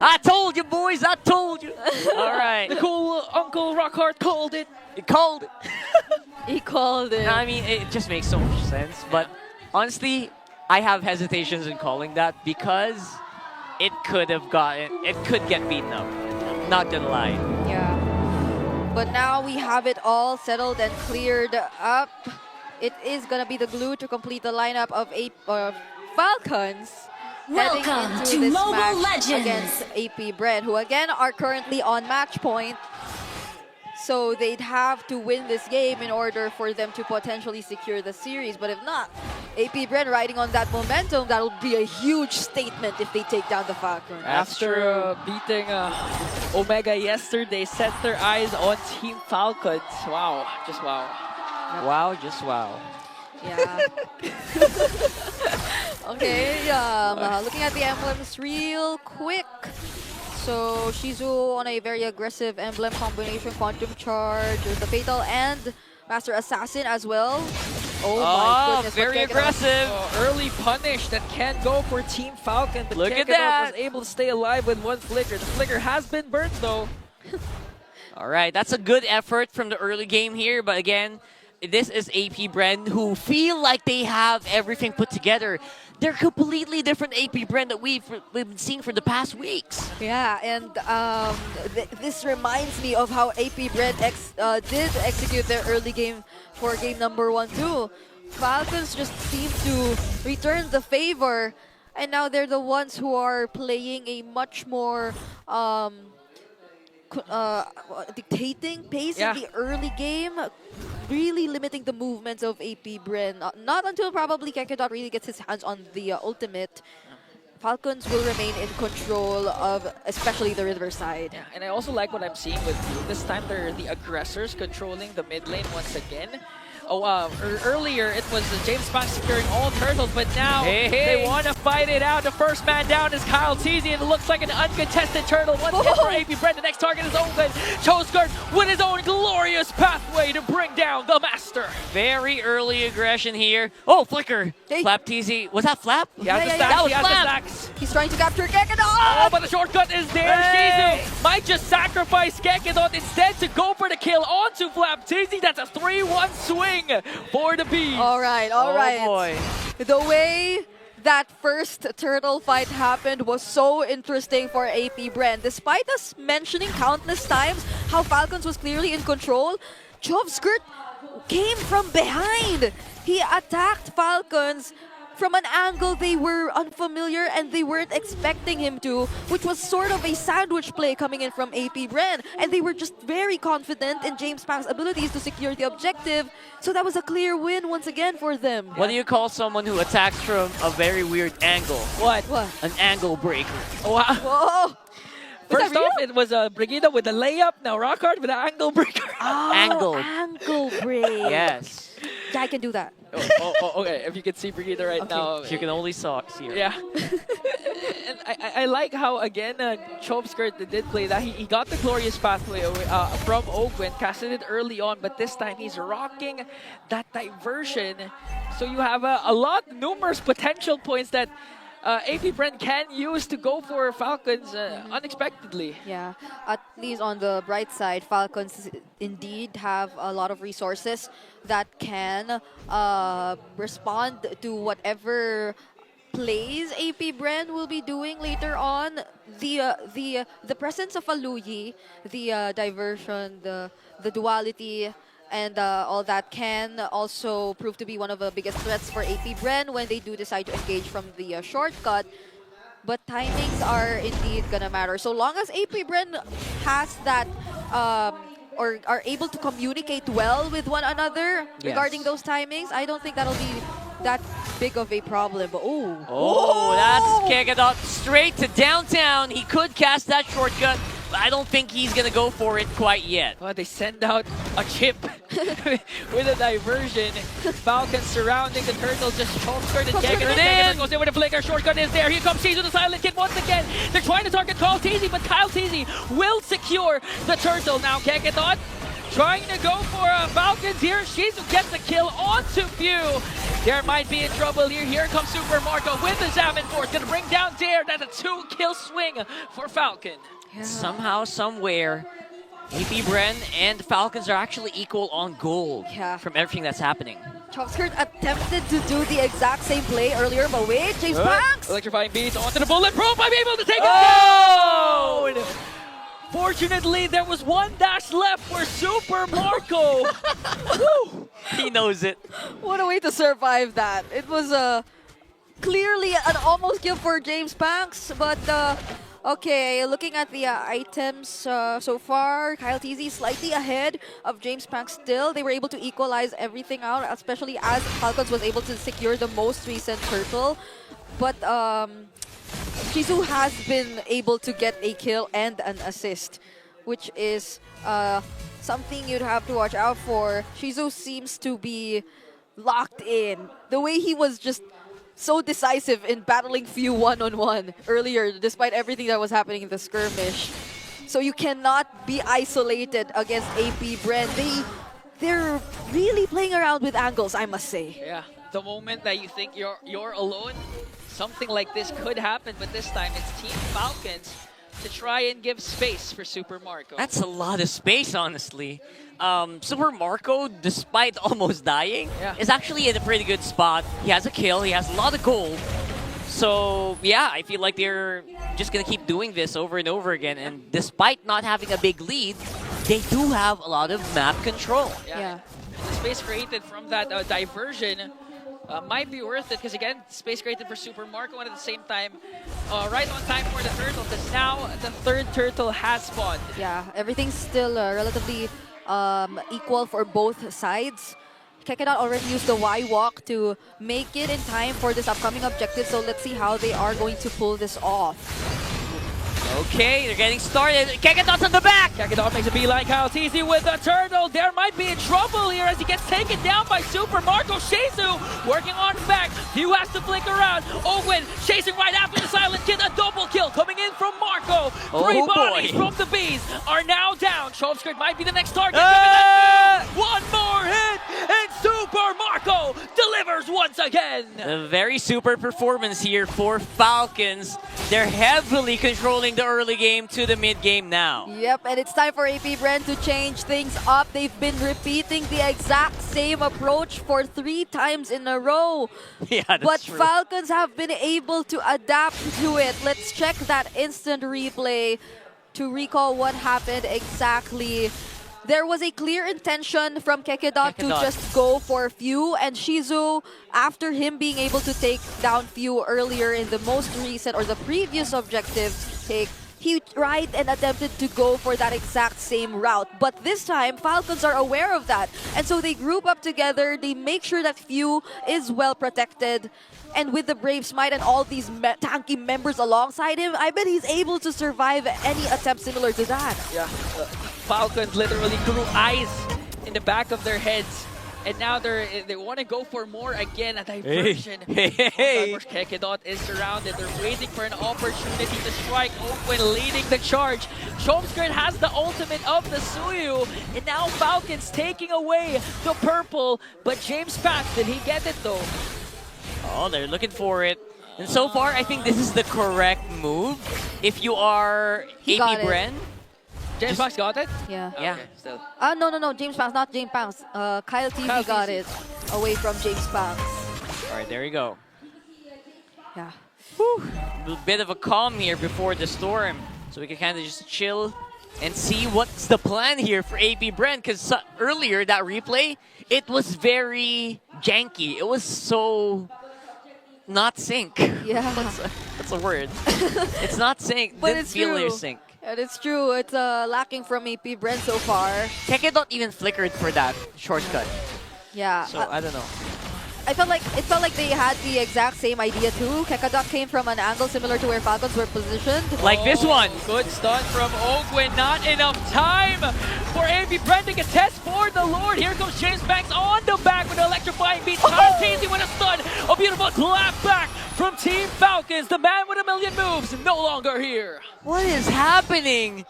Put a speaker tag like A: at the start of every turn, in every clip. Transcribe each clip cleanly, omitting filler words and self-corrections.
A: I told you, boys. I told you. All right.
B: The cool Uncle Rockhart called it.
A: You called it.
C: He called it.
A: No, I mean, it just makes so much sense. But honestly, I have hesitations in calling that because it could get beaten up. Not gonna lie.
C: Yeah. But now we have it all settled and cleared up. It is gonna be the glue to complete the lineup of Falcons. Heading
D: Welcome
C: into
D: to
C: this
D: Mobile
C: match
D: Legends
C: against AP Bren, who again are currently on match point. So they'd have to win this game in order for them to potentially secure the series. But if not, AP Bren riding on that momentum, that'll be a huge statement if they take down the Falcon.
B: After beating Omega yesterday, set their eyes on Team Falcons. Wow, just wow.
A: Wow, just wow.
C: Yeah. Okay, looking at the emblems real quick. So Shizu on a very aggressive emblem combination, Quantum Charge, there's the Fatal and Master Assassin as well. Oh my goodness.
A: Very aggressive.
B: Early punish that can go for Team Falcon, but
A: Look at
B: Kekedot
A: that.
B: was able to stay alive with one flicker. The flicker has been burnt though.
A: All right, that's a good effort from the early game here. But again, this is AP Bren who feel like they have everything put together. They're completely different AP Bren that we've been seeing for the past weeks.
C: Yeah, and this reminds me of how AP Bren did execute their early game for game number 1 too. Falcons just seem to return the favor, and now they're the ones who are playing a much more dictating pace in the early game, really limiting the movements of AP Bren. Not until probably Kekedot really gets his hands on the ultimate. Falcons will remain in control of especially the river side.
B: Yeah, and I also like what I'm seeing with Blue. This time they're the aggressors controlling the mid lane once again. Earlier it was James Spank securing all turtles, but now they want to fight it out. The first man down is Kyle Teasy, and it looks like an uncontested turtle. One hit for AP Bren. The next target is open. Cho'Skirt with his own glorious pathway to bring down the master.
A: Very early aggression here. Oh, flicker.
C: Hey.
A: Flap TZ. Was that Flap?
B: He has the
C: yeah,
B: stacks.
A: that was
B: He has the
A: Flap.
B: stacks.
C: He's trying to capture Kekedot!
B: Oh, but the shortcut is there.
A: Hey.
B: Shizu might just sacrifice Kekedot instead to go for the kill onto Flap Teasy. That's a 3-1 swing for the Bees.
C: All right.
A: Oh boy.
C: The way that first turtle fight happened was so interesting for AP Bren. Despite us mentioning countless times how Falcons was clearly in control, Cho'Skirt came from behind. He attacked Falcons from an angle they were unfamiliar and they weren't expecting him to, which was sort of a sandwich play coming in from AP Bren. And they were just very confident in James Spank's abilities to secure the objective. So that was a clear win once again for them.
A: What do you call someone who attacks from a very weird angle?
B: What?
A: An angle breaker.
B: Wow.
C: Whoa!
B: First off, it was Brigida with the layup. Now Rockhart with the angle breaker.
C: Oh, angle break.
A: Yes.
C: Yeah, I can do that.
B: Okay. If you can see Brigida right now.
A: You can only see her.
B: Yeah. And I like how, again, Cho'Skirt did play that. He got the glorious pathway from Ogwen, casted it early on, but this time he's rocking that diversion. So you have numerous potential points that AP Bren can use to go for Falcons unexpectedly.
C: Yeah, at least on the bright side, Falcons indeed have a lot of resources that can respond to whatever plays AP Bren will be doing later on. The presence of Aluyi, the diversion, the duality, and all that can also prove to be one of the biggest threats for AP Bren when they do decide to engage from the shortcut. But timings are indeed gonna matter. So long as AP Bren has that or are able to communicate well with one another regarding those timings, I don't think that'll be that big of a problem. But
A: That's Kekedot straight to downtown. He could cast that shortcut. I don't think he's going to go for it quite yet.
B: Well, they send out a chip with a diversion. Falcons surrounding the turtle, just Cho'Skirt and Kekedot goes in with a flicker. Shortcut is there. Here comes Shizu, the silent kid once again. They're trying to target Kyle Teasy, but Kyle Teasy will secure the turtle. Now Kekedot trying to go for Falcons here. Shizu gets a kill onto Few. Dare might be in trouble here. Here comes Super Marco with the Salmon Force. Gonna bring down Dare. That's a 2-kill swing for Falcon.
C: Yeah.
A: Somehow, somewhere, AP Bren and Falcons are actually equal on gold from everything that's happening.
C: Chopskirt attempted to do the exact same play earlier, but wait, James Banks!
B: Electrifying beats onto the bulletproof. I'm able to take it down! Fortunately, there was one dash left for Super Marco.
A: He knows it.
C: What a way to survive that. It was clearly an almost kill for James Banks, but okay, looking at the items so far, Kyle TZ slightly ahead of James Banks still. They were able to equalize everything out, especially as Falcons was able to secure the most recent turtle. But Shizu has been able to get a kill and an assist, which is something you'd have to watch out for. Shizu seems to be locked in. The way he was just so decisive in battling Few one-on-one earlier, despite everything that was happening in the skirmish. So you cannot be isolated against AP Bren. They're really playing around with angles, I must say.
B: Yeah, the moment that you think you're alone, something like this could happen, but this time it's Team Falcons to try and give space for Super Marco.
A: That's a lot of space, honestly. Super Marco, despite almost dying, is actually in a pretty good spot. He has a kill, he has a lot of gold. So, yeah, I feel like they're just going to keep doing this over and over again. And despite not having a big lead, they do have a lot of map control.
C: Yeah.
B: And the space created from that diversion might be worth it, because again, space created for Super Marco, and at the same time, right on time for the turtle, because now the third turtle has spawned.
C: Yeah, everything's still relatively equal for both sides. Kekedot already used the Y walk to make it in time for this upcoming objective, so let's see how they are going to pull this off.
A: Okay, they're getting started. Kekedot's on the back!
B: Kekedot makes a beeline. Kyle TZ with the turtle. There might be in trouble here as he gets taken down by Super Marco. Shizu working on his back. Few has to flick around. Owen chasing right after the silent kill. A double kill coming in from Marco. Three bodies from the bees are now down. Chopskirt might be the next target. One more hit, and Super Marco delivers once again.
A: A very super performance here for Falcons. They're heavily controlling the early game to the mid game now.
C: Yep, and it's time for AP Bren to change things up. They've been repeating the exact same approach for 3 times in a row.
A: Yeah, that's
C: but
A: true.
C: Falcons have been able to adapt to it. Let's check that instant replay to recall what happened exactly. There was a clear intention from Kekedot to just go for Few, and Shizu, after him being able to take down Few earlier in the most recent or the previous objective take, he tried and attempted to go for that exact same route. But this time, Falcons are aware of that, and so they group up together, they make sure that Few is well protected, and with the Brave Smite and all these tanky members alongside him, I bet he's able to survive any attempt similar to that.
B: Yeah, Falcons literally grew eyes in the back of their heads, and now they want to go for more again. A diversion. Kekedot is surrounded. They're waiting for an opportunity to strike. Owen leading the charge. Chomskirt has the ultimate of the Suyu, and now Falcons taking away the purple. But James Banks, did he get it though?
A: Oh, they're looking for it. And so far, I think this is the correct move. If you are AP Bren.
B: James Banks got it?
C: Yeah.
A: Yeah.
B: Okay, still.
C: No, James Banks, not James Banks. Kyle TV got it away from James Banks.
A: All right, there you go.
C: Yeah.
A: Whew. A bit of a calm here before the storm. So we can kind of just chill and see what's the plan here for AP Bren. Because earlier, that replay, it was very janky. It was so not sync.
C: Yeah.
A: That's a word. It's not sync.
C: But
A: Didn't
C: it's
A: feel
C: true.
A: your sync.
C: And it's true. It's lacking from AP Bren so far.
A: Kekedot even flickered for that shortcut.
C: Yeah.
A: So I don't know.
C: It felt like they had the exact same idea too. Kekedot came from an angle similar to where Falcons were positioned.
A: Like this one.
B: Good stun from Ogwin. Not enough time for AP Bren to contest for the Lord. Here comes James Banks on the back with an electrifying beat. Kyle TZ with a stun. A beautiful clap back from Team Falcons. The man with a million moves no longer here.
A: What is happening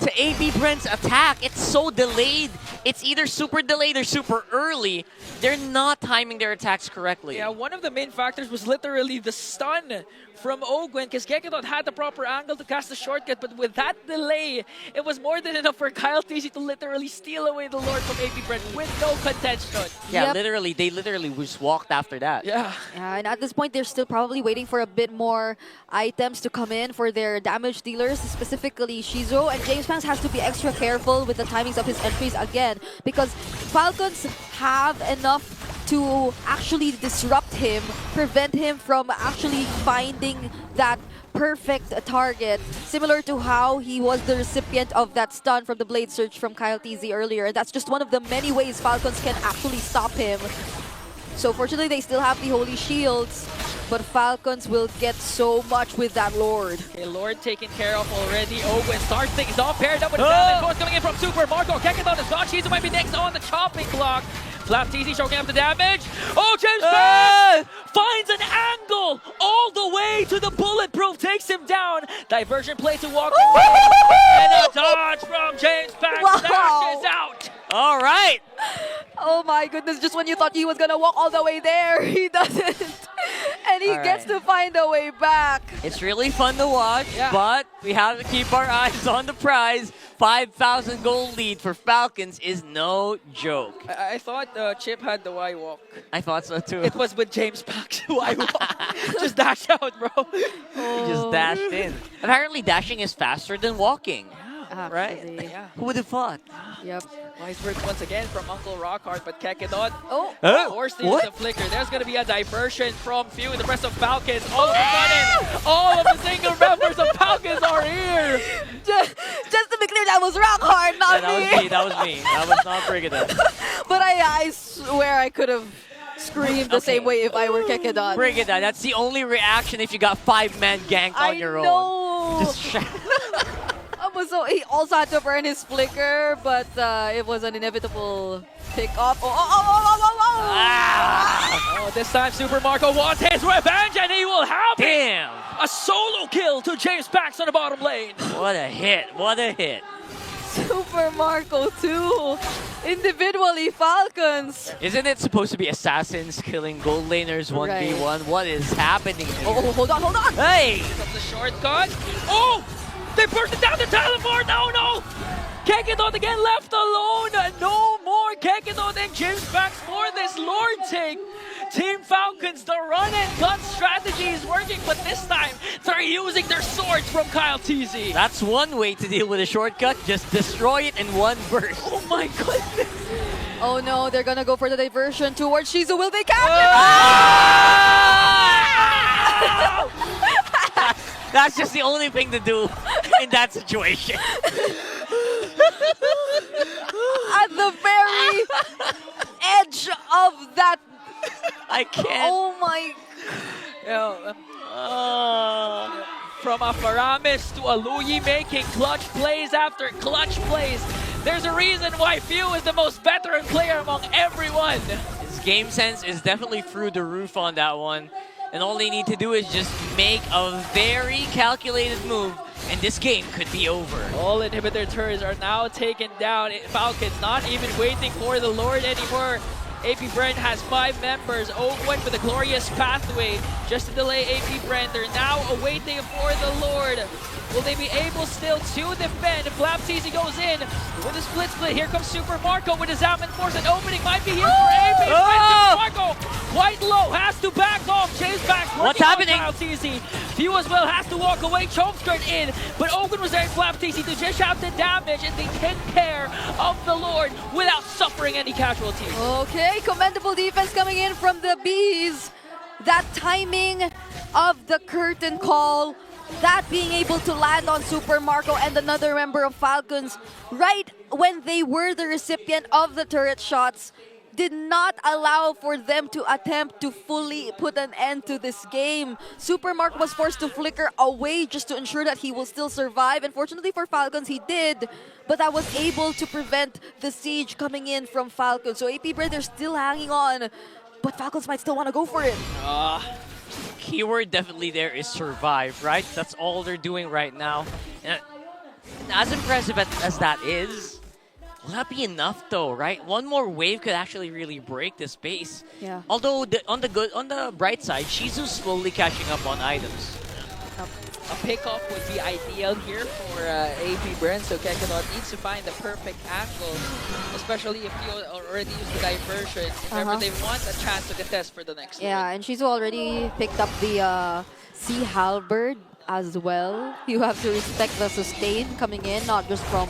A: to AP Bren's attack? It's so delayed it's either super delayed or super early. They're not timing their attacks correctly.
B: Yeah, one of the main factors was literally the stun from Ogwen, because Gekidot had the proper angle to cast the shortcut, but with that delay, it was more than enough for Kyle TC to literally steal away the Lord from AP Bren with no contention.
A: Yeah,
C: Yep.
A: literally, they literally just walked after that.
B: Yeah.
C: And at this point, they're still probably waiting for a bit more items to come in for their damage dealers, specifically Shizo. And James Banks has to be extra careful with the timings of his entries again, because Falcons have enough to actually disrupt him, prevent him from actually finding that perfect target, similar to how he was the recipient of that stun from the Blade Surge from Kyle TZ earlier. And that's just one of the many ways Falcons can actually stop him. So fortunately, they still have the Holy Shields, but Falcons will get so much with that Lord.
B: Okay, Lord taken care of already. Owen starts things off, paired up with damage force coming in from Super Marco. Gekidon is gone. Shizu might be next on the chopping block. Flap TZ choking up the damage. Oh, James Banks finds an angle all the way to the bulletproof, takes him down. Diversion play to walk away. And a dodge from James Banks.
C: Wow.
B: Dashes out.
A: All right.
C: Oh my goodness, just when you thought he was gonna walk all the way there, he doesn't. And he
A: All
C: gets
A: right.
C: to find a way back.
A: It's really fun to watch,
B: Yeah.
A: but we have to keep our eyes on the prize. 5,000 gold lead for Falcons is no joke.
B: I thought Chip had the Y walk.
A: I thought so too.
B: It was with James Banks Y walk. Just dash out, bro.
A: He just dashed in. Apparently dashing is faster than walking. Right?
C: Actually.
B: Yeah.
A: Who would have thought?
C: Yep.
B: Wise words once again from Uncle Rockhard, but Gekidon
C: Oh.
B: forced to use the flicker. There's going to be a diversion from Few in the rest of Falcons. All of a sudden, all of the single members of Falcons are here.
C: Just to be clear, that was rock hard, not
A: Yeah, that was me. That was me. That was not Brigida.
C: But I swear I could have screamed the same way if I were Kekedon.
A: Brigida, that's the only reaction if you got 5-man ganked on your own.
C: I know.
A: Just
C: So he also had to burn his flicker, but it was an inevitable pick up.
A: Ah!
B: Oh, this time Super Marco wants his revenge, and he will have
A: Damn!
B: a solo kill to James Banks on the bottom lane.
A: What a hit. What a hit.
C: Super Marco 2. Individually, Falcons.
A: Isn't it supposed to be assassins killing gold laners 1v1? What is happening here?
C: Oh, hold on, hold on.
A: Hey!
B: That's the shortcut. Oh! They burst it down the teleport! No, no! Gekidon again left alone! No more Gekidon and James Banks for this Lord take! Team Falcons, the run and gun strategy is working, but this time they're using their swords from Kyle TZ.
A: That's one way to deal with a shortcut. Just destroy it in one burst.
B: Oh my goodness!
C: Oh no, they're gonna go for the diversion towards Shizu. Will they catch him?
A: That's just the only thing to do in that situation.
C: At the very edge of that.
A: I can't.
C: Oh my.
B: From a Faramis to a Luyi making clutch plays after clutch plays. There's a reason why Few is the most veteran player among everyone.
A: His game sense is definitely through the roof on that one. And all they need to do is just make a very calculated move, and this game could be over.
B: All inhibitor turrets are now taken down. Falcons not even waiting for the Lord anymore. AP Bren has 5 members. Ogwen with a glorious pathway just to delay AP Bren. They're now awaiting for the Lord. Will they be able still to defend? Flap TZ goes in with a split. Here comes Super Marco with his Zaman Force. An opening might be here for AP Bren. Super Marco quite low, has to back off. Chase back.
A: What's happening?
B: Kyle TZ. Few as well has to walk away. Choke skirt in, but Ogwen was there in Flap TZ to dish out the damage, and they take care of the Lord without suffering any casualties.
C: Okay, commendable defense coming in from the Bees. That timing of the curtain call, that being able to land on Super Marco and another member of Falcons right when they were the recipient of the turret shots, did not allow for them to attempt to fully put an end to this game. Super Marco was forced to flicker away just to ensure that he will still survive. And fortunately for Falcons, he did. But that was able to prevent the siege coming in from Falcons. So AP Bren, they're still hanging on. But Falcons might still want to go for it.
A: Keyword definitely there is survive, right? That's all they're doing right now. And as impressive as that is, Will that be enough though, right? One more wave could actually really break this base.
C: Yeah.
A: Although on the bright side, Shizu's slowly catching up on items.
B: A pickoff would be ideal here for AP Bren, so Kekenot needs to find the perfect angle, especially if you already use the diversion. If ever they want a chance to contest for the next one.
C: Yeah, and she's already picked up the Sea Halberd as well. You have to respect the sustain coming in, not just from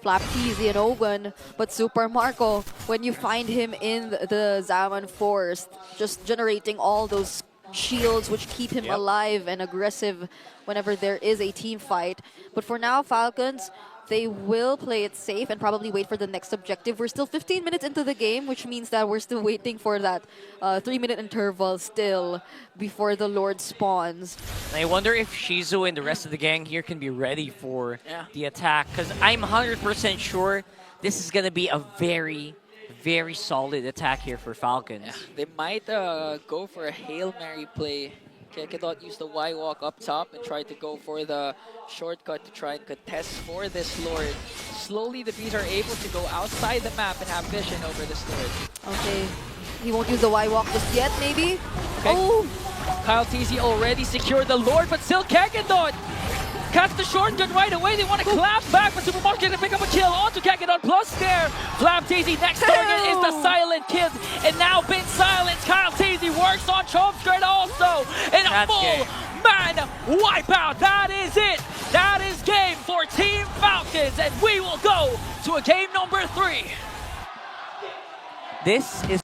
C: Flapteasy and Ogun, but Super Marco. When you find him in the Zaman Forest, just generating all those shields which keep him alive and aggressive whenever there is a team fight. But for now, Falcons, they will play it safe and probably wait for the next objective. We're still 15 minutes into the game, which means that we're still waiting for that 3-minute interval still before the Lord spawns.
A: I wonder if Shizu and the rest of the gang here can be ready for the attack, because I'm 100% sure this is going to be a very, very solid attack here for Falcons.
B: Yeah, they might go for a Hail Mary play. Kekedot use the Y walk up top and try to go for the shortcut to try and contest for this Lord. Slowly the bees are able to go outside the map and have vision over this Lord.
C: Okay, he won't use the Y walk just yet, maybe?
B: Okay.
C: Oh!
B: Kyle TZ already secured the Lord, but still Kekedot catch the shortcut right away. They want to clap back, but Supermarket can pick up a kill onto Kekedot. Plus there, Flap TZ next target is the Silent Kid, and now been silenced. Kyle TZ works on Chomskred also, and a full man wipeout. That is it. That is game for Team Falcons, and we will go to a game number 3.
A: This is